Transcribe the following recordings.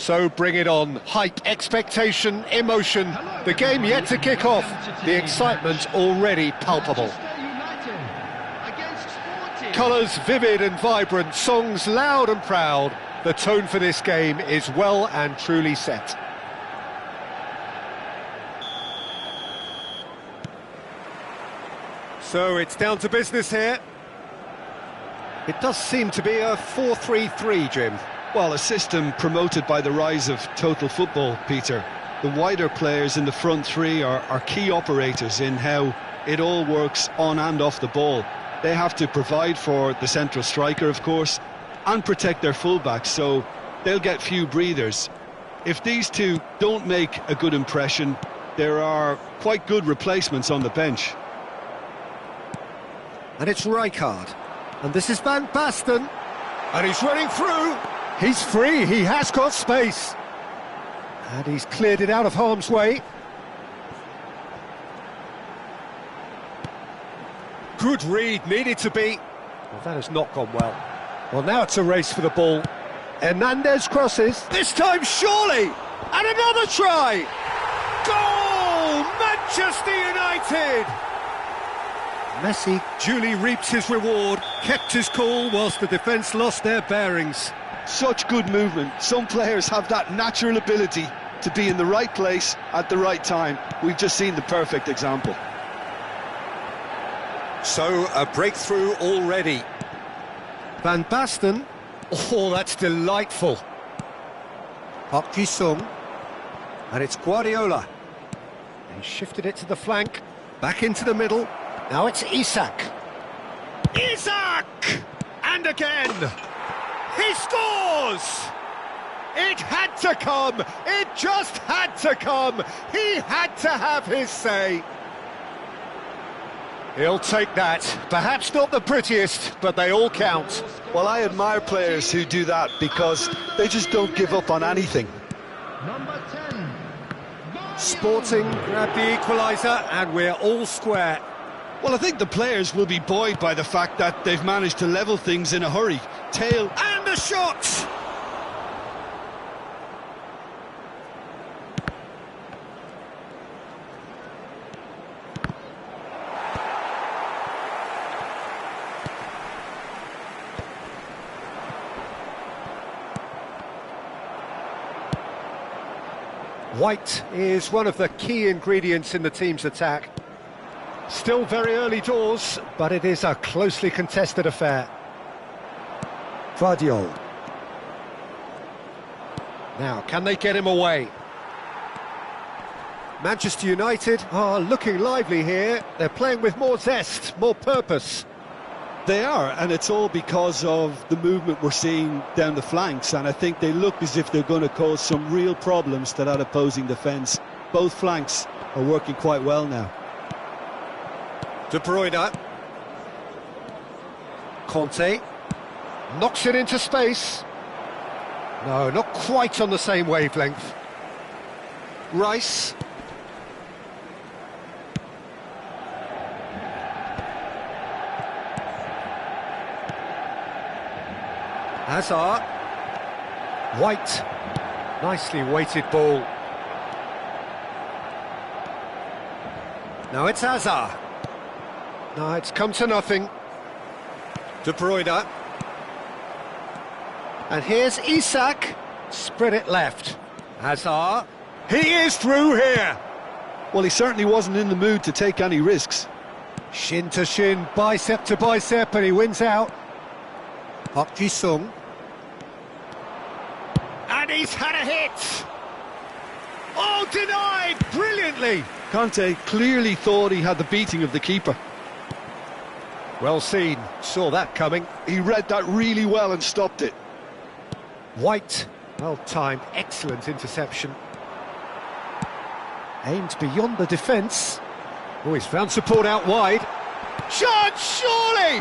So bring it on. Hype, expectation, emotion. The game yet to kick off. The excitement already palpable. Colours vivid and vibrant, songs loud and proud. The tone for this game is well and truly set. So it's down to business here. It does seem to be a 4-3-3, Jim. Well, a system promoted by the rise of total football, Peter. The wider players in the front three are key operators in how it all works on and off the ball. They have to provide for the central striker, of course, and protect their fullbacks, so they'll get few breathers. If these two don't make a good impression, there are quite good replacements on the bench. And it's Rijkaard. And this is Van Basten. And he's running through. He's free, he has got space. And he's cleared it out of harm's way. Good read, needed to be. Well, that has not gone well. Well, now it's a race for the ball. Hernandez crosses. This time, surely! And another try! Goal! Manchester United! Messi duly reaps his reward, kept his cool whilst the defence lost their bearings. Such good movement. Some players have that natural ability to be in the right place at the right time. We've just seen the perfect example. So, a breakthrough already. Van Basten. Oh, that's delightful. Park Ji-sung. And it's Guardiola. He shifted it to the flank. Back into the middle. Now it's Isak. Isak! And again. He scores! It had to come. It just had to come. He had to have his say. He'll take that. Perhaps not the prettiest, but they all count. Well, I admire players who do that because they just don't give up on anything. Number 10. Sporting grab the equaliser and we're all square. Well, I think the players will be buoyed by the fact that they've managed to level things in a hurry. Tail and a shot! White is one of the key ingredients in the team's attack. Still very early doors, but it is a closely contested affair. Vardiol. Now, can they get him away? Manchester United are looking lively here. They're playing with more zest, more purpose. They are, and it's all because of the movement we're seeing down the flanks, and I think they look as if they're going to cause some real problems to that opposing defence. Both flanks are working quite well now. De Bruyne. Conte. Knocks it into space. No, not quite on the same wavelength. Rice. Hazard. White. Nicely weighted ball. Now it's Hazard. No, it's come to nothing. De Bruyne. And here's Isak. Spread it left. Hazard. He is through here. Well, he certainly wasn't in the mood to take any risks. Shin to shin, bicep to bicep, and he wins out. Park Ji-sung. And he's had a hit. Oh, denied brilliantly. Conte clearly thought he had the beating of the keeper. Well seen, saw that coming. He read that really well and stopped it. White, well timed, excellent interception. Aimed beyond the defence. Oh, he's found support out wide. Chance, surely!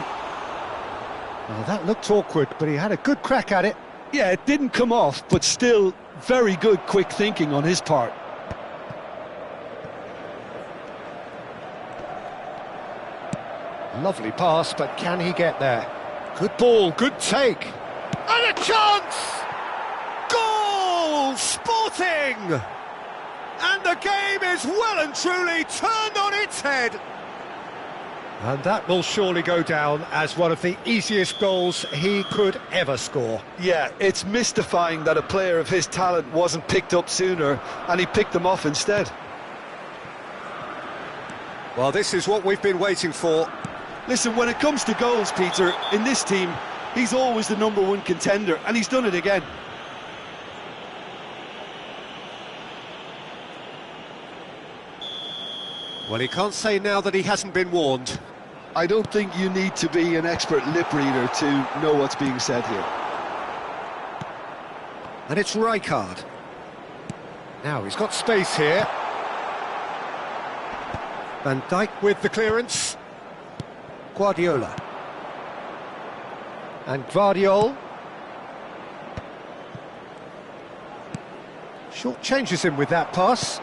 Well, that looked awkward, but he had a good crack at it. Yeah, it didn't come off, but still very good quick thinking on his part. Lovely pass, but can he get there? Good ball, good take. And a chance! Goal! Sporting! And the game is well and truly turned on its head. And that will surely go down as one of the easiest goals he could ever score. Yeah, it's mystifying that a player of his talent wasn't picked up sooner, and he picked them off instead. Well, this is what we've been waiting for. Listen, when it comes to goals, Peter, in this team, he's always the #1 contender, and he's done it again. Well, he can't say now that he hasn't been warned. I don't think you need to be an expert lip reader to know what's being said here. And it's Rijkaard. Now he's got space here. Van Dijk with the clearance. Guardiola. And Guardiol. Short changes him with that pass.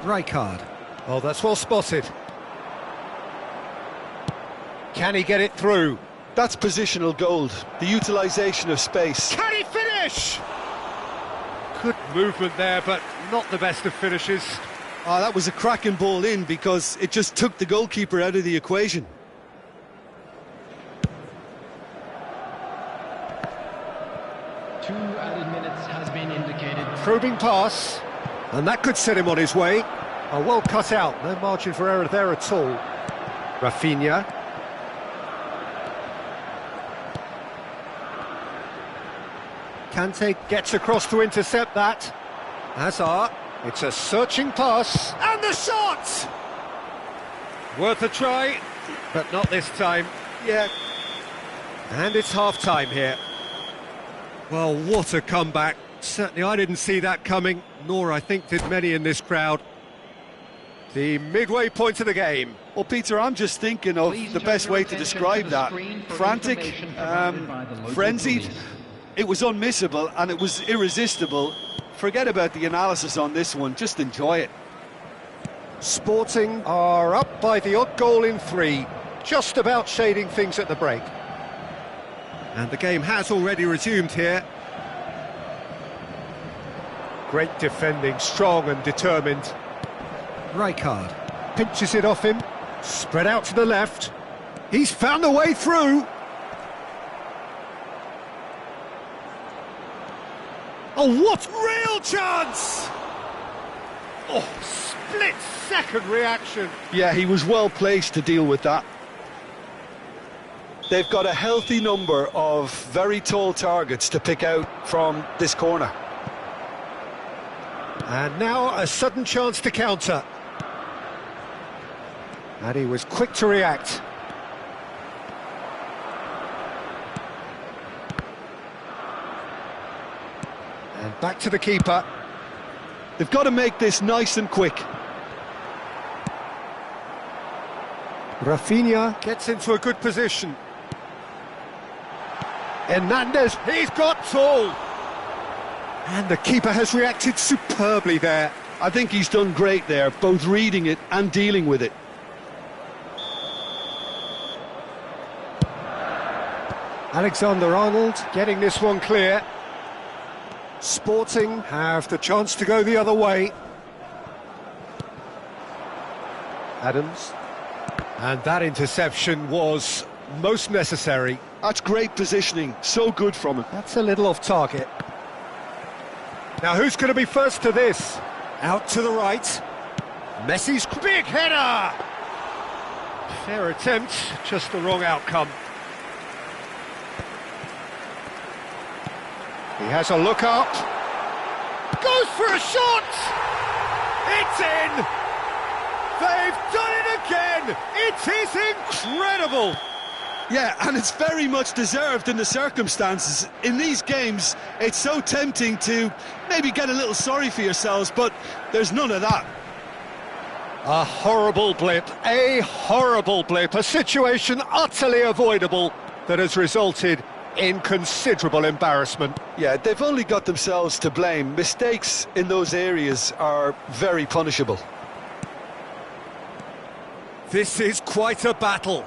Rijkaard. Oh, that's well spotted. Can he get it through? That's positional gold, the utilisation of space. Can he finish? Good movement there, but not the best of finishes. Oh, that was a cracking ball in because it just took the goalkeeper out of the equation. Two added minutes has been indicated. Probing pass, and that could set him on his way. Oh, well cut out, no margin for error there at all. Rafinha. Kante gets across to intercept that. Hazard, it's a searching pass, and the shot! Worth a try, but not this time. Yeah. And it's half-time here. Well, what a comeback. Certainly I didn't see that coming, nor I think did many in this crowd. The midway point of the game. Well, Peter, I'm just thinking of the best way to describe that. Frantic, frenzied. It was unmissable and it was irresistible. Forget about the analysis on this one, just enjoy it. Sporting are up by the odd goal in 3, just about shading things at the break. And the game has already resumed here. Great defending, strong and determined. Rijkaard pinches it off him, spread out to the left. He's found a way through. Oh, what real chance! Oh, split-second reaction. Yeah, he was well placed to deal with that. They've got a healthy number of very tall targets to pick out from this corner. And now a sudden chance to counter. And he was quick to react. And back to the keeper. They've got to make this nice and quick. Rafinha gets into a good position. Hernandez, he's got tall. And the keeper has reacted superbly there. I think he's done great there, both reading it and dealing with it. Alexander-Arnold getting this one clear. Sporting have the chance to go the other way. Adams. And that interception was most necessary. That's great positioning, so good from him. That's a little off target. Now who's going to be first to this? Out to the right. Messi's big header! Fair attempt, just the wrong outcome. He has a look up. Goes for a shot! It's in! They've done it again! It is incredible! Yeah, and it's very much deserved in the circumstances. In these games, it's so tempting to maybe get a little sorry for yourselves, but there's none of that. A horrible blip, a situation utterly avoidable that has resulted in considerable embarrassment. Yeah, they've only got themselves to blame. Mistakes in those areas are very punishable. This is quite a battle.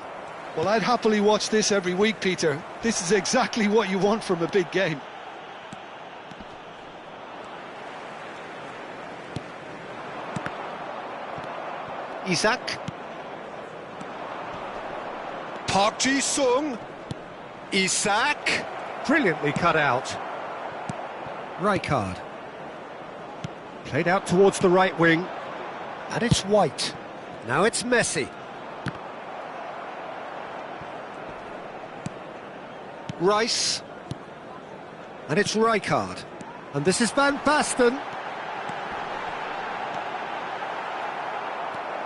Well, I'd happily watch this every week, Peter. This is exactly what you want from a big game. Isak. Park Ji-sung. Isak. Brilliantly cut out. Rijkaard. Played out towards the right wing. And it's White. Now it's Messi. Rice. And it's Rijkaard. And this is Van Basten.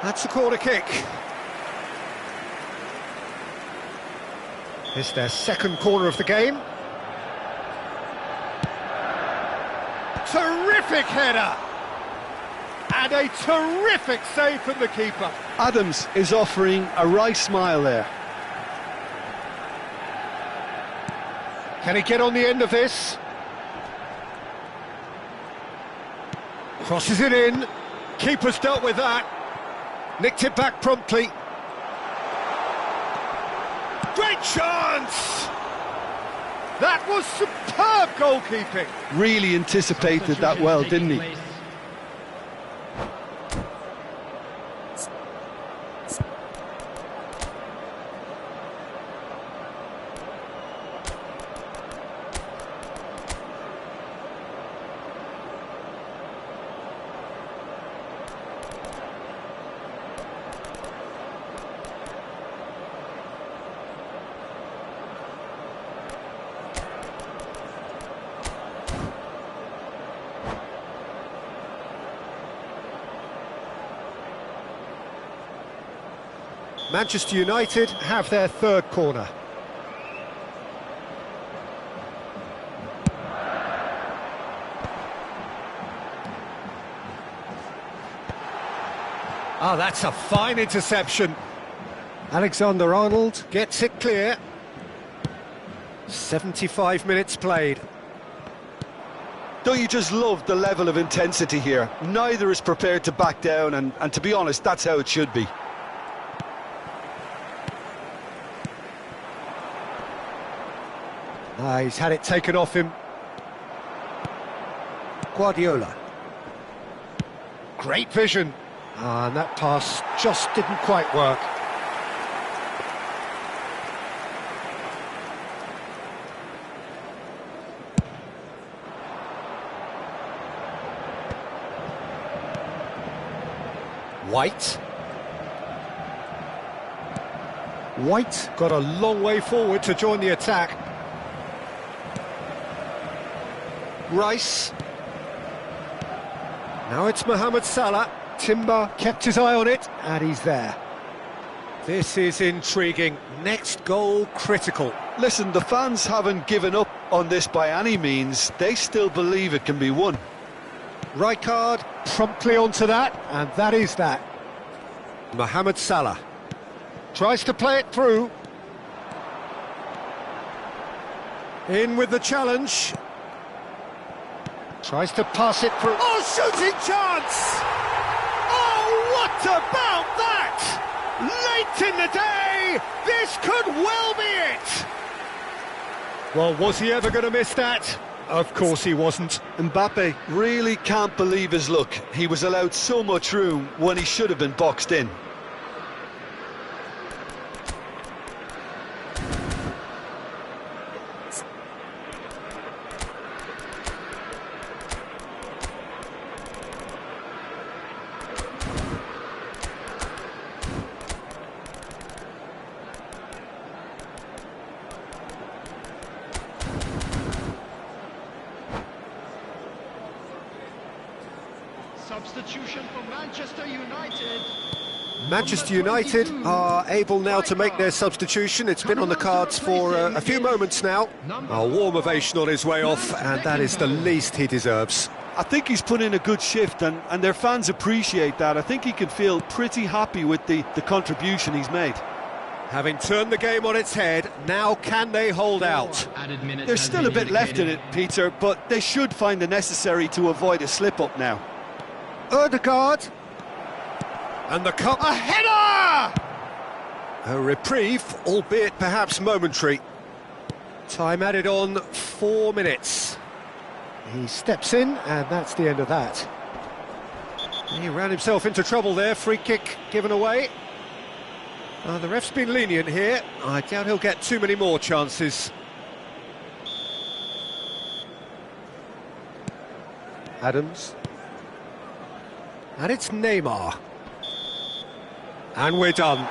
That's a corner kick. It's their second corner of the game. Terrific header! And a terrific save from the keeper. Adams is offering a wry smile there. Can he get on the end of this? Crosses it in. Keeper's dealt with that. Nicked it back promptly. Great chance! That was superb goalkeeping. Really anticipated that well, didn't he? Manchester United have their third corner. Ah, that's a fine interception. Alexander-Arnold gets it clear. 75 minutes played. Don't you just love the level of intensity here? Neither is prepared to back down, and to be honest, that's how it should be. He's had it taken off him. Guardiola. Great vision. And that pass just didn't quite work. White. White got a long way forward to join the attack. Rice. Now it's Mohamed Salah. Timber kept his eye on it, and he's there. This is intriguing. Next goal critical. Listen, the fans haven't given up on this by any means. They still believe it can be won. Rijkaard promptly onto that, and that is that. Mohamed Salah tries to play it through. In with the challenge. Tries to pass it through. Oh, shooting chance! Oh, what about that? Late in the day, this could well be it. Well, was he ever going to miss that? Of course he wasn't. Mbappe really can't believe his luck. He was allowed so much room when he should have been boxed in. Substitution for Manchester United. Manchester United are able now to make their substitution. It's been on the cards for a few moments now. A warm ovation on his way off, and that is the least he deserves. I think he's put in a good shift, and their fans appreciate that. I think he can feel pretty happy with the contribution he's made. Having turned the game on its head, now can they hold out? There's still a bit left in it, Peter, but they should find the necessary to avoid a slip-up now. Ødegaard. And the cup. A header! A reprieve, albeit perhaps momentary. Time added on 4 minutes. He steps in, and that's the end of that. He ran himself into trouble there, free kick given away. The ref's been lenient here. I doubt he'll get too many more chances. Adams. And it's Neymar. And we're done.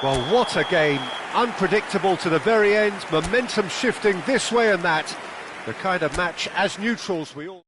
Well, what a game. Unpredictable to the very end, momentum shifting this way and that. The kind of match, as neutrals, we all...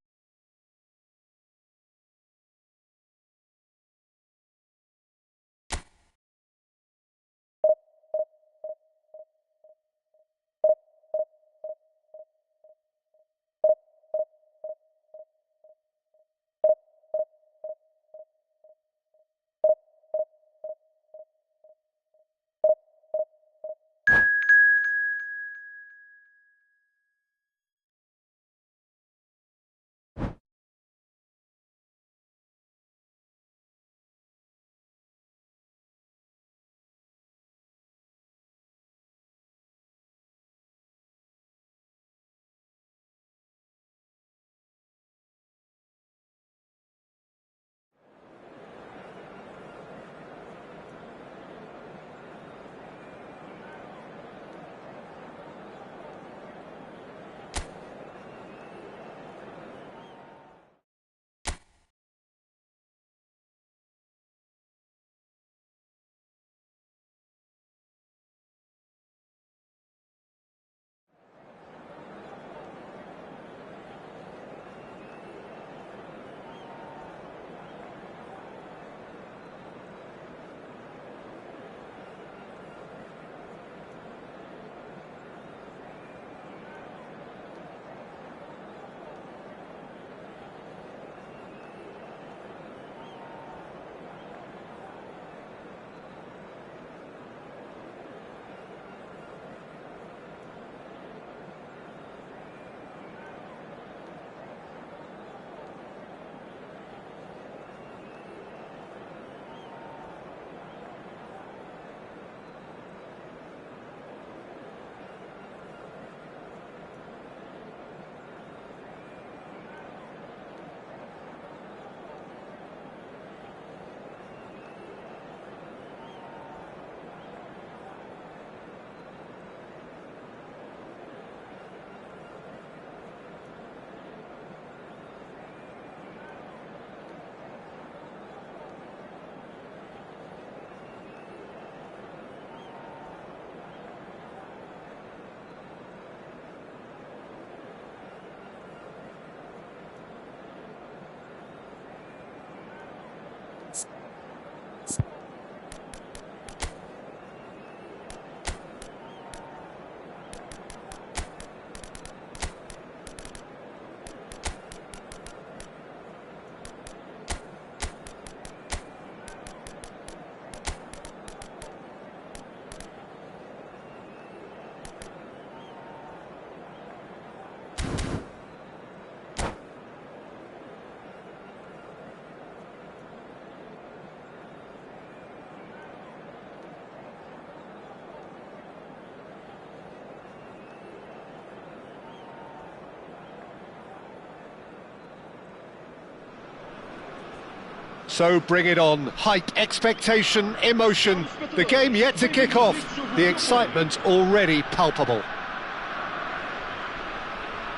So bring it on. Hype, expectation, emotion. The game yet to kick off. The excitement already palpable.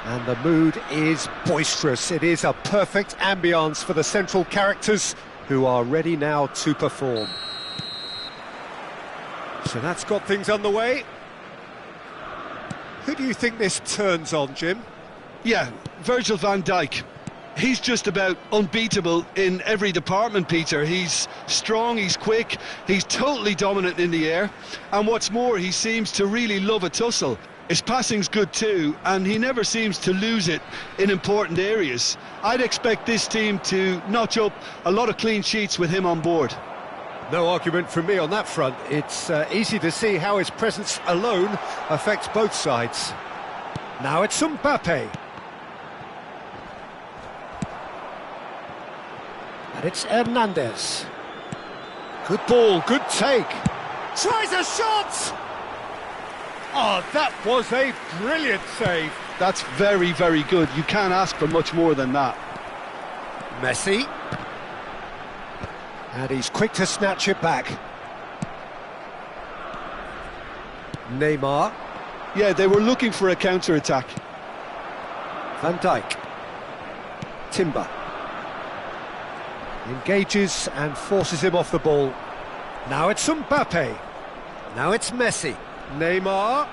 And the mood is boisterous. It is a perfect ambience for the central characters who are ready now to perform. So that's got things underway. Who do you think this turns on, Jim? Yeah, Virgil van Dijk. He's just about unbeatable in every department, Peter. He's strong, he's quick, he's totally dominant in the air. And what's more, he seems to really love a tussle. His passing's good too, and he never seems to lose it in important areas. I'd expect this team to notch up a lot of clean sheets with him on board. No argument from me on that front. It's easy to see how his presence alone affects both sides. Now it's Mbappe. And it's Hernandez. Good ball, good take. Tries a shot! Oh, that was a brilliant save. That's very, very good. You can't ask for much more than that. Messi. And he's quick to snatch it back. Neymar. Yeah, they were looking for a counter-attack. Van Dijk. Timber. Engages and forces him off the ball. Now it's Mbappe. Now it's Messi. Neymar.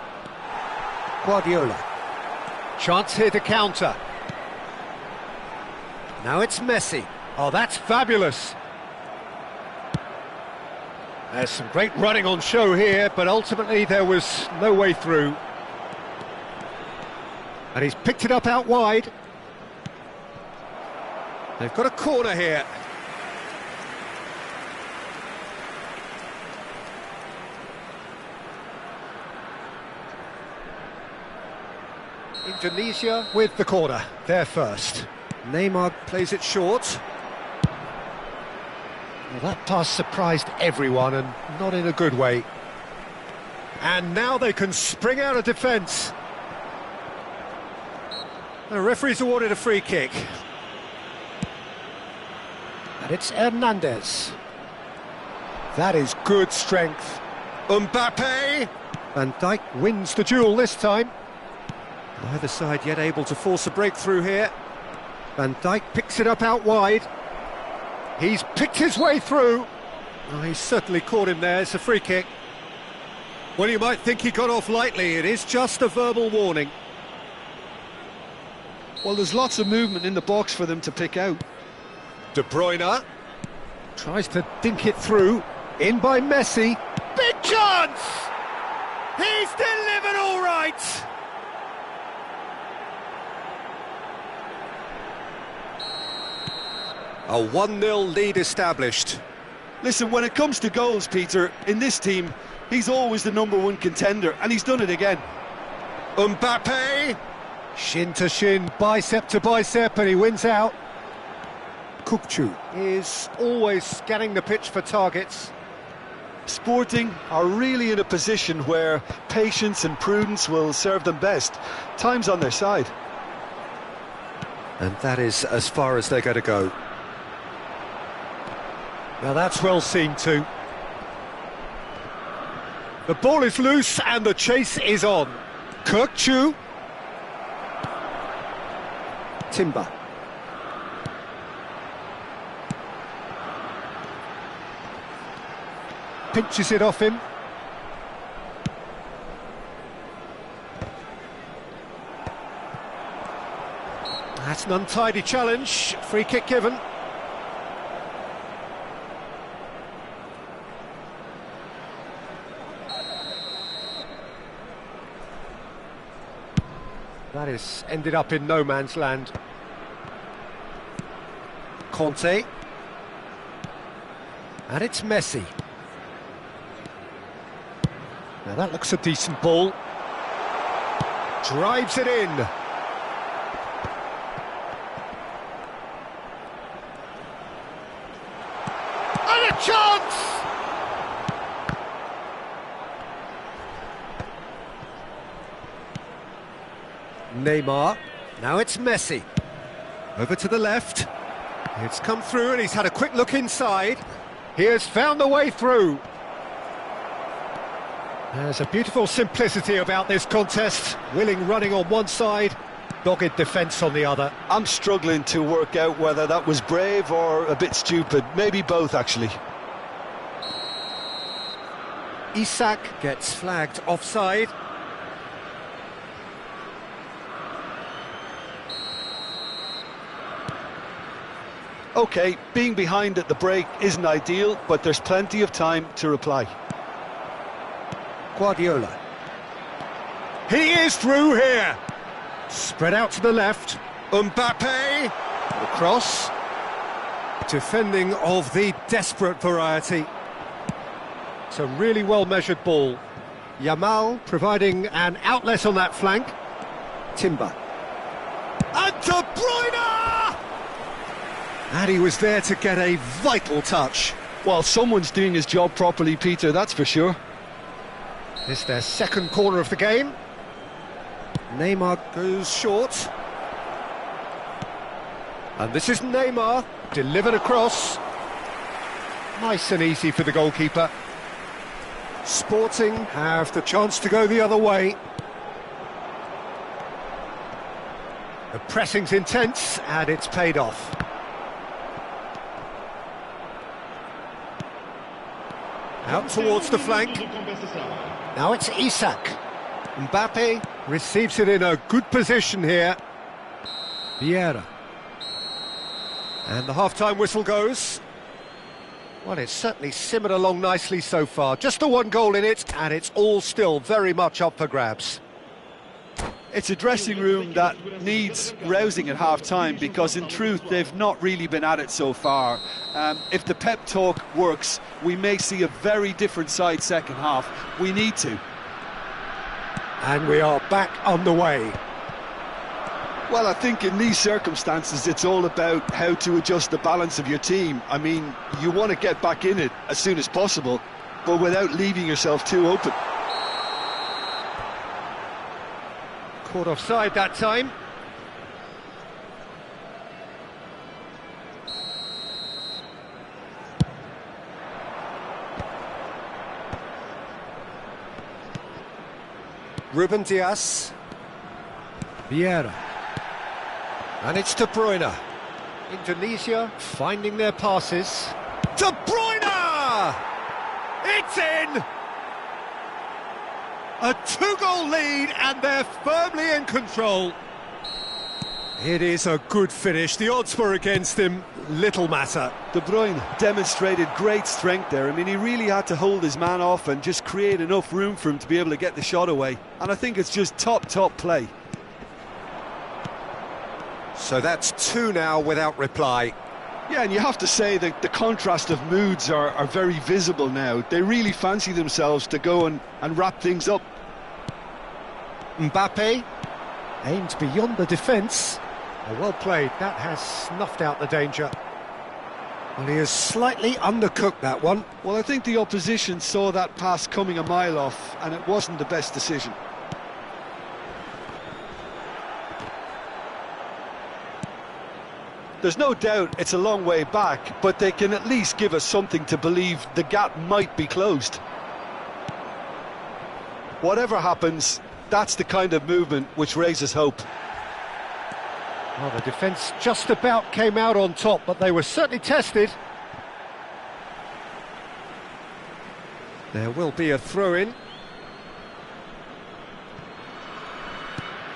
Guardiola. Chance here to counter. Now it's Messi. Oh, that's fabulous. There's some great running on show here, but ultimately there was no way through. And he's picked it up out wide. They've got a corner here. Indonesia with the corner, they're first. Neymar plays it short. Well, that pass surprised everyone, and not in a good way. And now they can spring out of defence. The referee's awarded a free kick. And it's Hernandez. That is good strength. Mbappe! Van Dijk wins the duel this time. Neither side yet able to force a breakthrough here. Van Dijk picks it up out wide. He's picked his way through. Oh, he's certainly caught him there. It's a free kick. Well, you might think he got off lightly. It is just a verbal warning. Well, there's lots of movement in the box for them to pick out. De Bruyne tries to dink it through. In by Messi. Big chance! He's delivered all right! A 1-0 lead established. Listen, when it comes to goals, Peter, in this team, he's always the #1 contender, and he's done it again. Mbappe! Shin to shin, bicep to bicep, and he wins out. Kukçu is always scanning the pitch for targets. Sporting are really in a position where patience and prudence will serve them best. Time's on their side. And that is as far as they're going to go. Now that's well seen too. The ball is loose and the chase is on. Kukçu. Timber. Pinches it off him. That's an untidy challenge. Free kick given. That has ended up in no man's land. Conte. And it's Messi. Now that looks a decent ball. Drives it in. And a chance! Neymar. Now it's Messi. Over to the left. It's come through and he's had a quick look inside. He has found the way through. There's a beautiful simplicity about this contest. Willing running on one side, dogged defence on the other. I'm struggling to work out whether that was brave or a bit stupid. Maybe both, actually. Isak gets flagged offside. OK, being behind at the break isn't ideal, but there's plenty of time to reply. Guardiola. He is through here. Spread out to the left. Mbappe. Across. Defending of the desperate variety. It's a really well-measured ball. Yamal providing an outlet on that flank. Timber. And De Bruyne! And he was there to get a vital touch. Well, someone's doing his job properly, Peter, that's for sure. It's their second corner of the game. Neymar goes short. And this is Neymar, delivered across. Nice and easy for the goalkeeper. Sporting have the chance to go the other way. The pressing's intense, and it's paid off. Out towards the flank. Now it's Isak. Mbappe receives it in a good position here. Vieira. And the half-time whistle goes. Well, it's certainly simmered along nicely so far. Just the one goal in it, and it's all still very much up for grabs. It's a dressing room that needs rousing at half-time, because in truth they've not really been at it so far. If the pep talk works, we may see a very different side second half. We need to. And we are back on the way. Well, I think in these circumstances it's all about how to adjust the balance of your team. I mean, you want to get back in it as soon as possible, but without leaving yourself too open. Caught offside that time. Ruben Dias. Vieira. And it's De Bruyne. Indonesia finding their passes. De Bruyne! It's in! A two-goal lead, and they're firmly in control. It is a good finish. The odds were against him. Little matter. De Bruyne demonstrated great strength there. I mean, he really had to hold his man off and just create enough room for him to be able to get the shot away. And I think it's just top play. So that's two now without reply. Yeah, and you have to say that the contrast of moods are very visible now. They really fancy themselves to go and wrap things up. Mbappe aimed beyond the defence. Well played, that has snuffed out the danger. Well, he has slightly undercooked that one. Well, I think the opposition saw that pass coming a mile off, and it wasn't the best decision. There's no doubt it's a long way back, but they can at least give us something to believe the gap might be closed. Whatever happens, that's the kind of movement which raises hope. Well, the defence just about came out on top, but they were certainly tested. There will be a throw-in.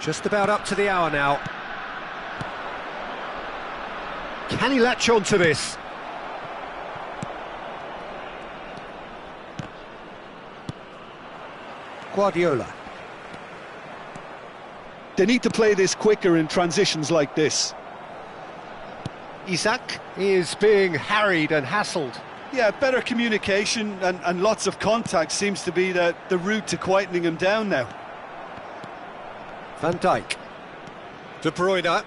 Just about up to the hour now. Can he latch on to this? Guardiola. They need to play this quicker in transitions like this. Isak is being harried and hassled. Yeah, better communication and lots of contact seems to be the route to quietening him down now. Van Dijk. De Bruyne.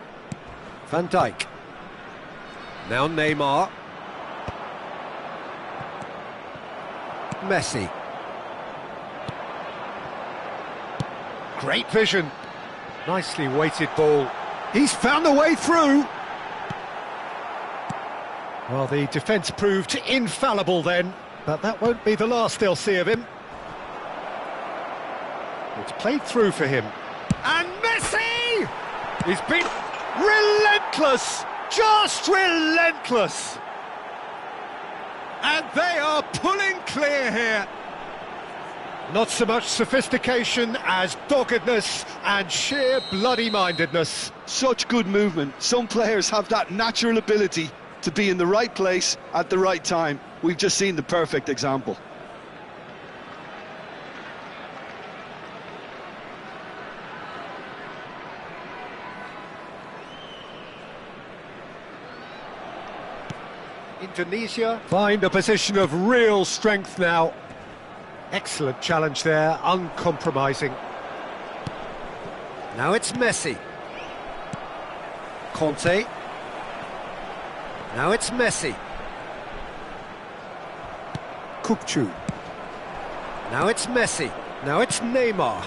Van Dijk. Now Neymar. Messi. Great vision. Nicely weighted ball. He's found a way through. Well, the defence proved infallible then, but that won't be the last they'll see of him. It's played through for him. And Messi! He's been relentless! Just relentless! And they are pulling clear here. Not so much sophistication as doggedness and sheer bloody-mindedness. Such good movement. Some players have that natural ability to be in the right place at the right time. We've just seen the perfect example. Indonesia find a position of real strength now. Excellent challenge there, uncompromising. Now it's Messi. Conte. Now it's Messi. Kupchu. Now it's Messi. Now it's Neymar.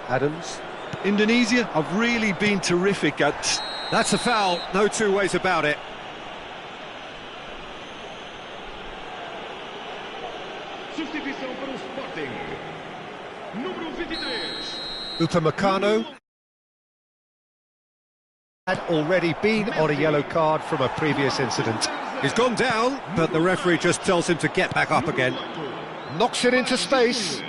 Adams. Indonesia have really been terrific at... That's a foul, no two ways about it. Substituição para o Sporting. Número 23. Upamecano had already been on a yellow card from a previous incident. He's gone down, but the referee just tells him to get back up again. Knocks it into space,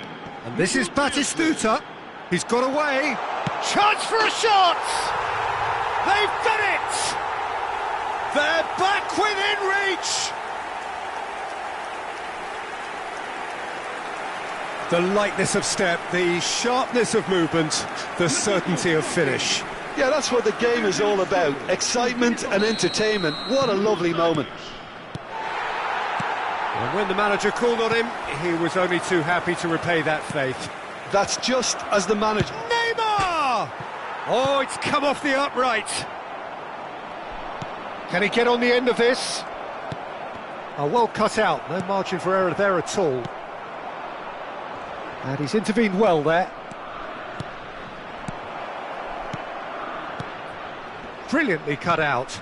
and this is Batistuta. He's got away. Chance for a shot! They've done it! They're back within reach! The lightness of step, the sharpness of movement, the certainty of finish. Yeah, that's what the game is all about. Excitement and entertainment. What a lovely moment. And when the manager called on him, he was only too happy to repay that faith. That's just as the manager... Neymar! Oh, it's come off the upright. Can he get on the end of this? Oh, well cut out. No margin for error there at all. And he's intervened well there. Brilliantly cut out.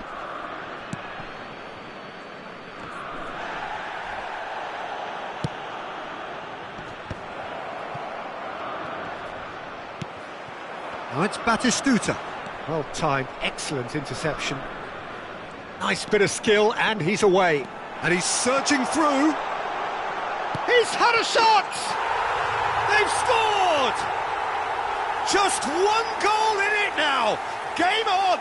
Now it's Batistuta. Well timed, excellent interception. Nice bit of skill, and he's away. And he's surging through. He's had a shot! They've scored! Just one goal in it now. Game on!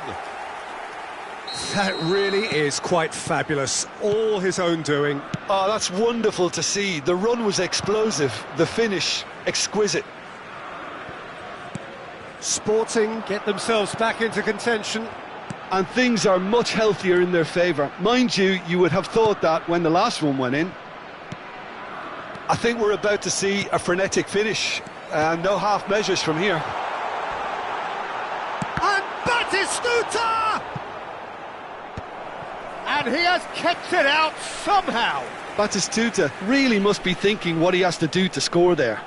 That really is quite fabulous. All his own doing. Oh, that's wonderful to see. The run was explosive. The finish, exquisite. Sporting get themselves back into contention. And things are much healthier in their favour. Mind you, you would have thought that when the last one went in. I think we're about to see a frenetic finish. No half measures from here. And Batistuta! And he has kept it out somehow. Batistuta really must be thinking what he has to do to score there.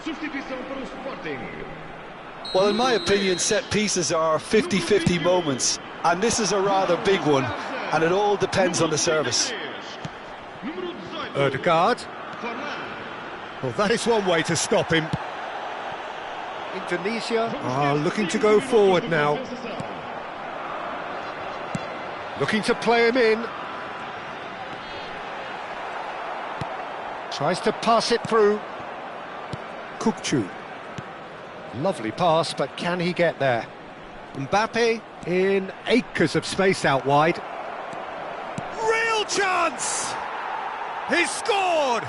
Substituição para o Sporting. Well, in my opinion, set pieces are 50-50 moments, and this is a rather big one, and it all depends on the service. Ødegaard. Well, that is one way to stop him. Indonesia are looking to go forward now. Looking to play him in. Tries to pass it through. Kukçu. Lovely pass, but can he get there? Mbappe in acres of space out wide. Real chance! He scored!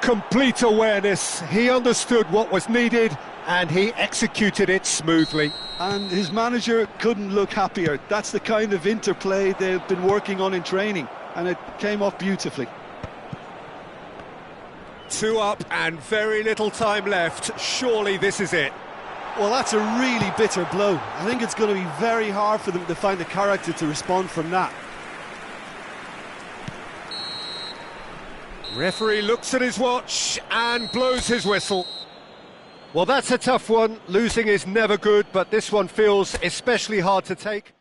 Complete awareness. He understood what was needed and he executed it smoothly. And his manager couldn't look happier. That's the kind of interplay they've been working on in training, and it came off beautifully. 2 up and very little time left. Surely this is it. Well, that's a really bitter blow. I think it's going to be very hard for them to find the character to respond from that. Referee looks at his watch and blows his whistle. Well, that's a tough one. Losing is never good, but this one feels especially hard to take.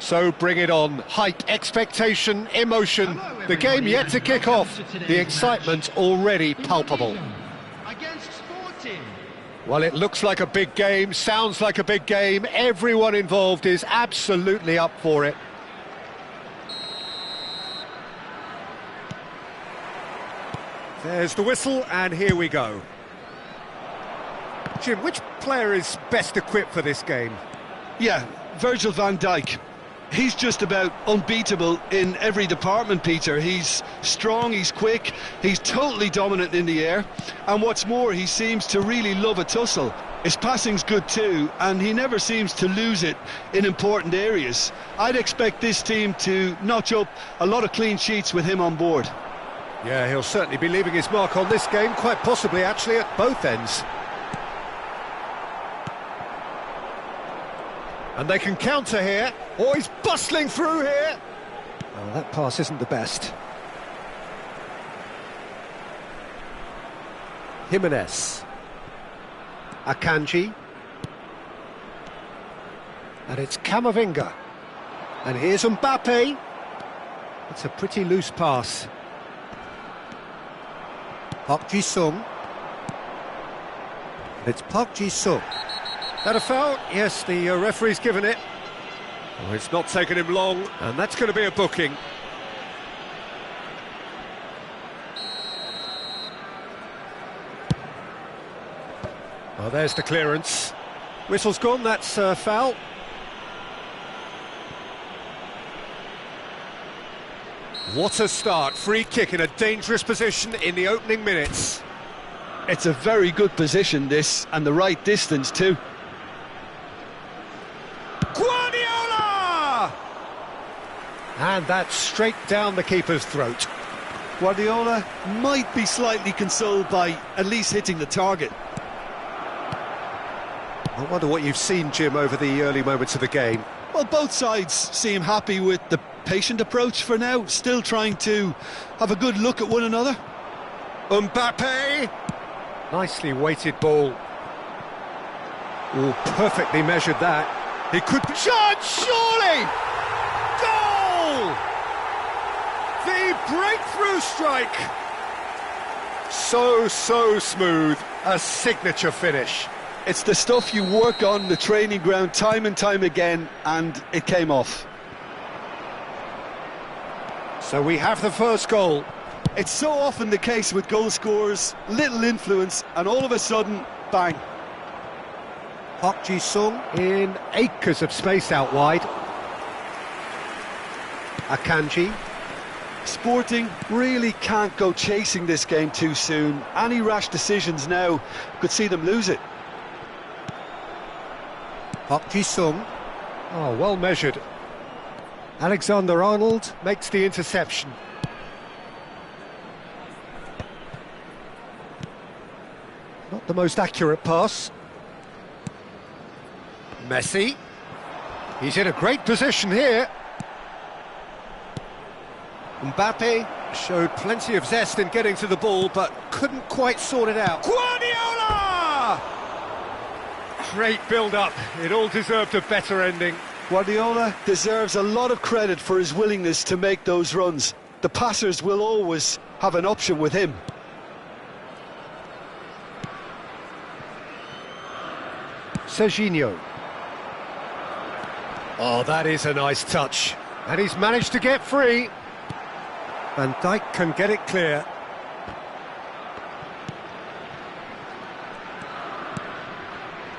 So bring it on. Hype, expectation, emotion. The game yet to kick off. The excitement already palpable. Against Sporting. Well, it looks like a big game, sounds like a big game. Everyone involved is absolutely up for it. There's the whistle, and here we go. Jim, which player is best equipped for this game? Yeah, Virgil van Dijk. He's just about unbeatable in every department, Peter. He's strong, he's quick, he's totally dominant in the air, and what's more, he seems to really love a tussle. His passing's good too, and he never seems to lose it in important areas. I'd expect this team to notch up a lot of clean sheets with him on board. Yeah, he'll certainly be leaving his mark on this game, quite possibly actually at both ends. And they can counter here. Oh, he's bustling through here. Oh, that pass isn't the best. Jimenez. Akanji. And it's Camavinga. And here's Mbappe. It's a pretty loose pass. Park Ji-sung. It's Park Ji-sung. That a foul? Yes, the referee's given it. Oh, it's not taken him long, and that's going to be a booking. Oh, there's the clearance. Whistle's gone, that's a foul. What a start. Free kick in a dangerous position in the opening minutes. It's a very good position, this, and the right distance too. Guardiola! And that's straight down the keeper's throat. Guardiola might be slightly consoled by at least hitting the target. I wonder what you've seen, Jim, over the early moments of the game. Well, both sides seem happy with the patient approach for now, still trying to have a good look at one another. Mbappe! Nicely weighted ball. Oh, perfectly measured that. He could be... Shot! Surely! Goal! The breakthrough strike! So smooth. A signature finish. It's the stuff you work on the training ground time and time again, and it came off. So we have the first goal. It's so often the case with goal scorers, little influence, and all of a sudden, bang. Park Ji-sung in acres of space out wide. Akanji. Sporting really can't go chasing this game too soon. Any rash decisions now could see them lose it. Park Ji-sung. Oh, well measured. Alexander-Arnold makes the interception. Not the most accurate pass. Messi. He's in a great position here. Mbappe showed plenty of zest in getting to the ball, but couldn't quite sort it out. Guardiola! Great build-up. It all deserved a better ending. Guardiola deserves a lot of credit for his willingness to make those runs. The passers will always have an option with him. Serginho. Oh, that is a nice touch. And he's managed to get free. Van Dijk can get it clear.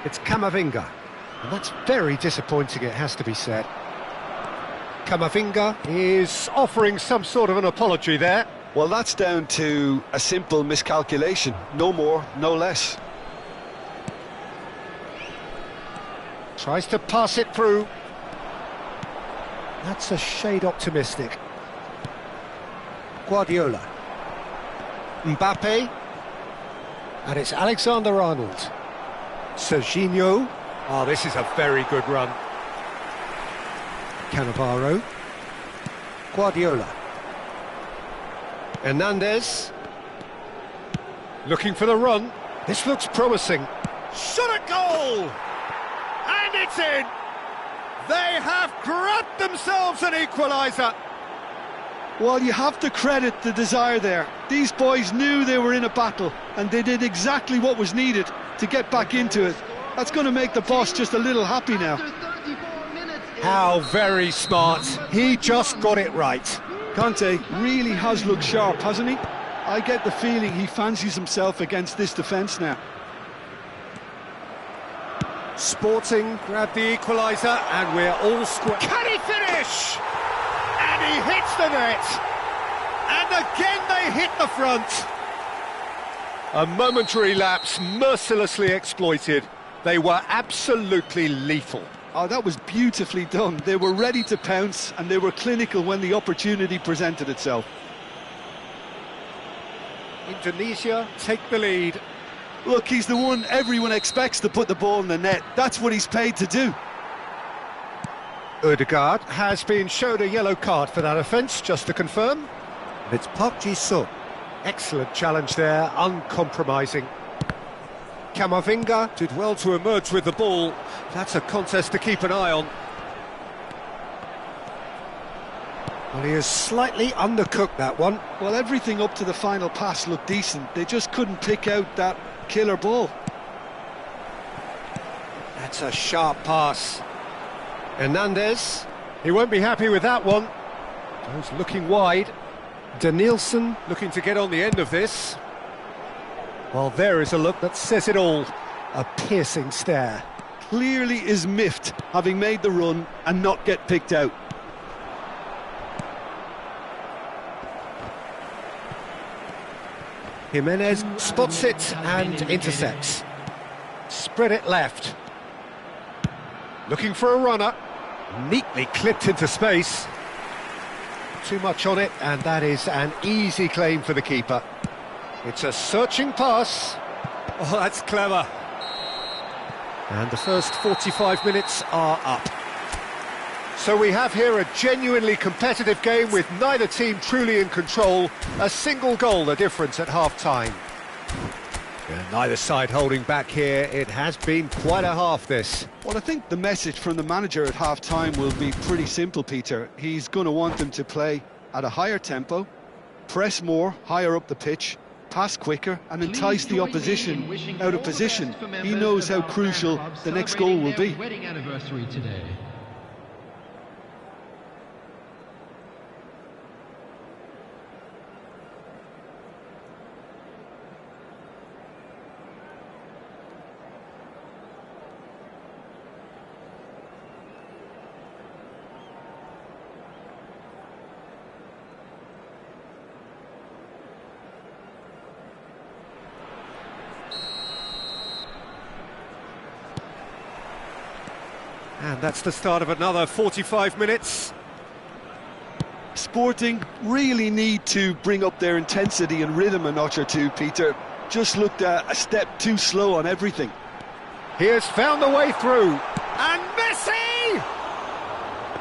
It's Camavinga. And that's very disappointing, it has to be said. Camavinga is offering some sort of an apology there. Well, that's down to a simple miscalculation. No more, no less. Tries to pass it through. That's a shade optimistic. Guardiola. Mbappe. And it's Alexander-Arnold. Serginho. Oh, this is a very good run. Cannavaro. Guardiola. Hernandez. Looking for the run. This looks promising. Shot at goal! And it's in! They have grabbed themselves an equaliser. Well, you have to credit the desire there. These boys knew they were in a battle, and they did exactly what was needed to get back into it. That's going to make the boss just a little happy now. How very smart. He just got it right. Conte really has looked sharp, hasn't he? I get the feeling he fancies himself against this defence now. Sporting grabbed the equaliser, and we're all square. Can he finish? And he hits the net. And again they hit the front. A momentary lapse mercilessly exploited. They were absolutely lethal. Oh, that was beautifully done. They were ready to pounce, and they were clinical when the opportunity presented itself. Indonesia take the lead. Look, he's the one everyone expects to put the ball in the net. That's what he's paid to do. Ødegaard has been showed a yellow card for that offence, just to confirm. It's Park Ji-sung. Excellent challenge there, uncompromising. Camavinga did well to emerge with the ball. That's a contest to keep an eye on. Well, he has slightly undercooked that one. Well, everything up to the final pass looked decent. They just couldn't pick out that killer ball. That's a sharp pass. Hernandez, he won't be happy with that one. Goes looking wide. Danielson looking to get on the end of this. Well, there is a look that says it all. A piercing stare. Clearly is miffed, having made the run and not get picked out. Jimenez spots it and intercepts. Spread it left. Looking for a runner. Neatly clipped into space. Too much on it, and that is an easy claim for the keeper. It's a searching pass. Oh, that's clever. And the first 45 minutes are up. So we have here a genuinely competitive game with neither team truly in control. A single goal the difference at half-time. Neither side holding back here. It has been quite a half, this. Well, I think the message from the manager at half-time will be pretty simple, Peter. He's going to want them to play at a higher tempo, press more, higher up the pitch, pass quicker and entice the opposition out of position. He knows how crucial the next goal will be. And that's the start of another 45 minutes. Sporting really need to bring up their intensity and rhythm a notch or two, Peter. Just looked a step too slow on everything. He has found the way through. And Messi!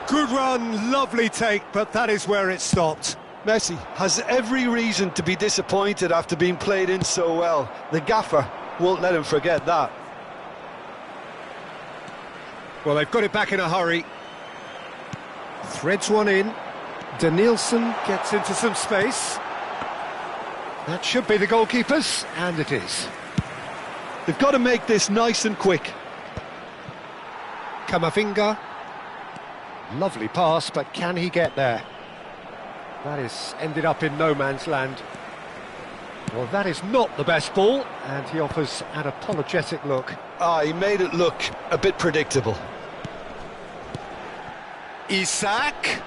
Good run, lovely take, but that is where it stopped. Messi has every reason to be disappointed after being played in so well. The gaffer won't let him forget that. Well, they've got it back in a hurry. Threads one in. Danielson gets into some space. That should be the goalkeepers, and it is. They've got to make this nice and quick. Camavinga. Lovely pass, but can he get there? That is ended up in no man's land. Well, that is not the best ball, and he offers an apologetic look. He made it look a bit predictable. Isak.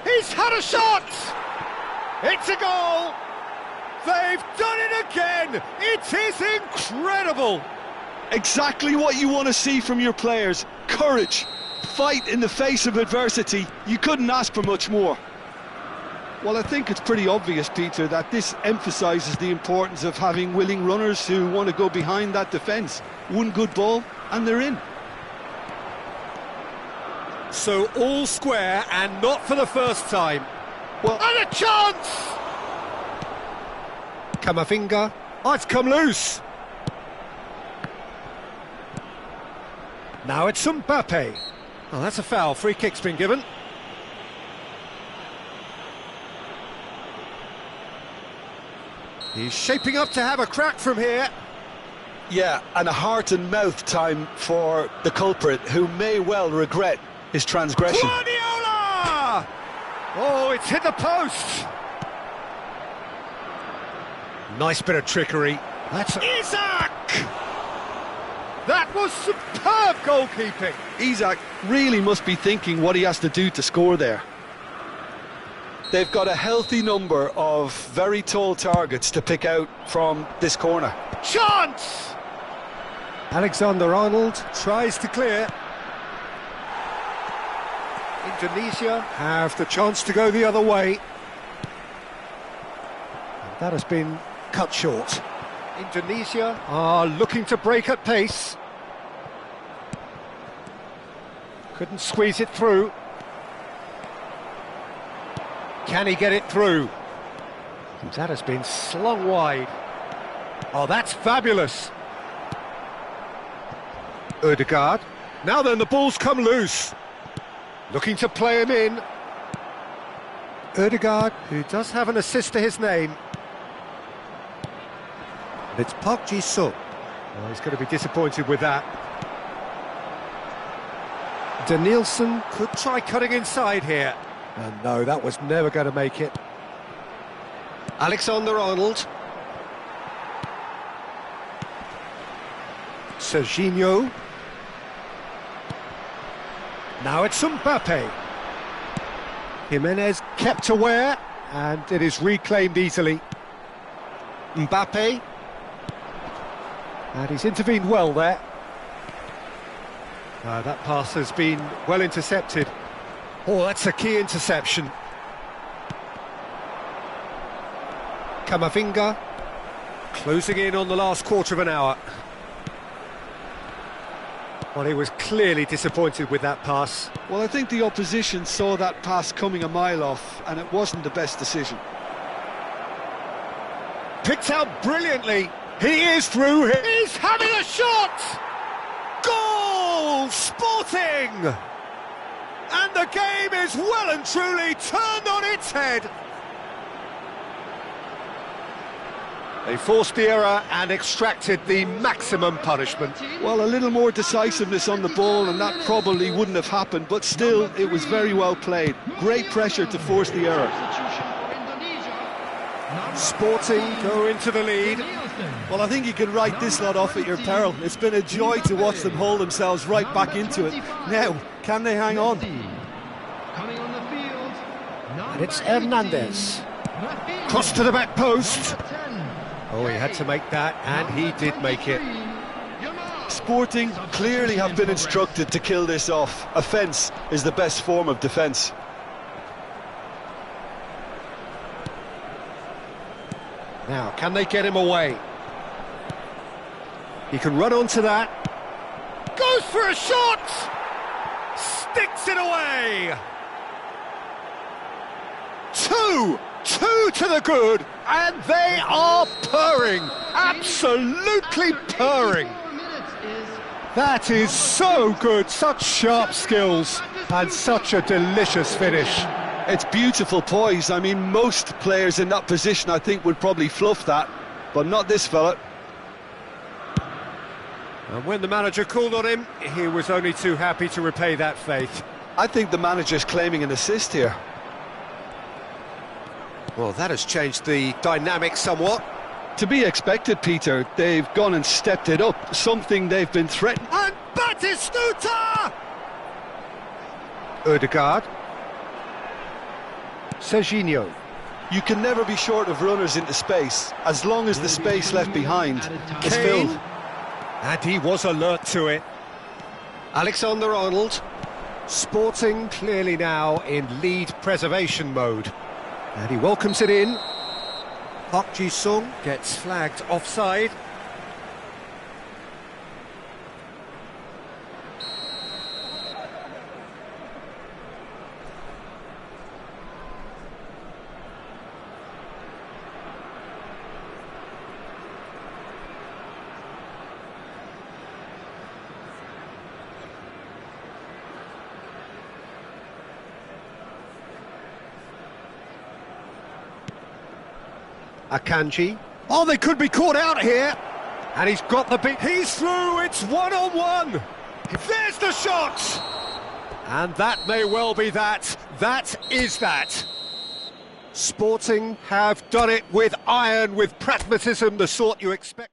He's had a shot! It's a goal! They've done it again! It is incredible! Exactly what you want to see from your players. Courage, fight in the face of adversity. You couldn't ask for much more. Well, I think it's pretty obvious, Peter, that this emphasises the importance of having willing runners who want to go behind that defence. One good ball, and they're in. So all square, and not for the first time. Well, and a chance! Camavinga. Oh, it's come loose. Now it's Mbappe. Oh, that's a foul. Free kick's been given. He's shaping up to have a crack from here. Yeah, and a heart and mouth time for the culprit, who may well regret his transgression. Guardiola! Oh, it's hit the post. Nice bit of trickery. That's Isaac! That was superb goalkeeping. Isaac really must be thinking what he has to do to score there. They've got a healthy number of very tall targets to pick out from this corner. Chance! Alexander-Arnold tries to clear. Indonesia have the chance to go the other way. And that has been cut short. Indonesia are looking to break at pace. Couldn't squeeze it through. Can he get it through? That has been slung wide. Oh, that's fabulous. Ødegaard. Now then, the ball's come loose. Looking to play him in. Ødegaard, who does have an assist to his name. It's Park Ji-sung. Oh, he's going to be disappointed with that. Danielson could try cutting inside here. And no, that was never going to make it. Alexander-Arnold. Serginho. Now it's Mbappe. Jimenez kept aware, and it is reclaimed easily. Mbappe. And he's intervened well there. That pass has been well intercepted. Oh, that's a key interception. Camavinga closing in on the last quarter of an hour. Well, he was clearly disappointed with that pass. Well, I think the opposition saw that pass coming a mile off, and it wasn't the best decision. Picked out brilliantly. He is through. He's having a shot! Goal! Sporting! And the game is well and truly turned on its head. They forced the error and extracted the maximum punishment. Well, a little more decisiveness on the ball and that probably wouldn't have happened, but still, it was very well played. Great pressure to force the error. Sporting go into the lead. Well, I think you can write this lot off at your peril. It's been a joy to watch them hold themselves right back into it. Now, can they hang on? And it's Hernandez. Cross to the back post. Oh, he had to make that, and he did make it. Sporting clearly have been instructed to kill this off. Offence is the best form of defence. Now, can they get him away? He can run onto that. Goes for a shot! Sticks it away! Two to the good, and they are purring, absolutely purring. That is so good, such sharp skills, and such a delicious finish. It's beautiful poise. I mean, most players in that position, I think, would probably fluff that, but not this fella. And when the manager called on him, he was only too happy to repay that faith. I think the manager's claiming an assist here. Well, that has changed the dynamic somewhat. To be expected, Peter. They've gone and stepped it up, something they've been threatened. And Batistuta! Ødegaard. Serginho. You can never be short of runners into space, as long as the space left behind is filled. And he was alert to it. Alexander-Arnold. Sporting clearly now in lead preservation mode. And he welcomes it in. Park Ji-sung gets flagged offside. Akanji. Oh, they could be caught out here. And he's got the beat. He's through, it's one-on-one. There's the shot. And that may well be that. That is that. Sporting have done it with iron, with pragmatism, the sort you expect.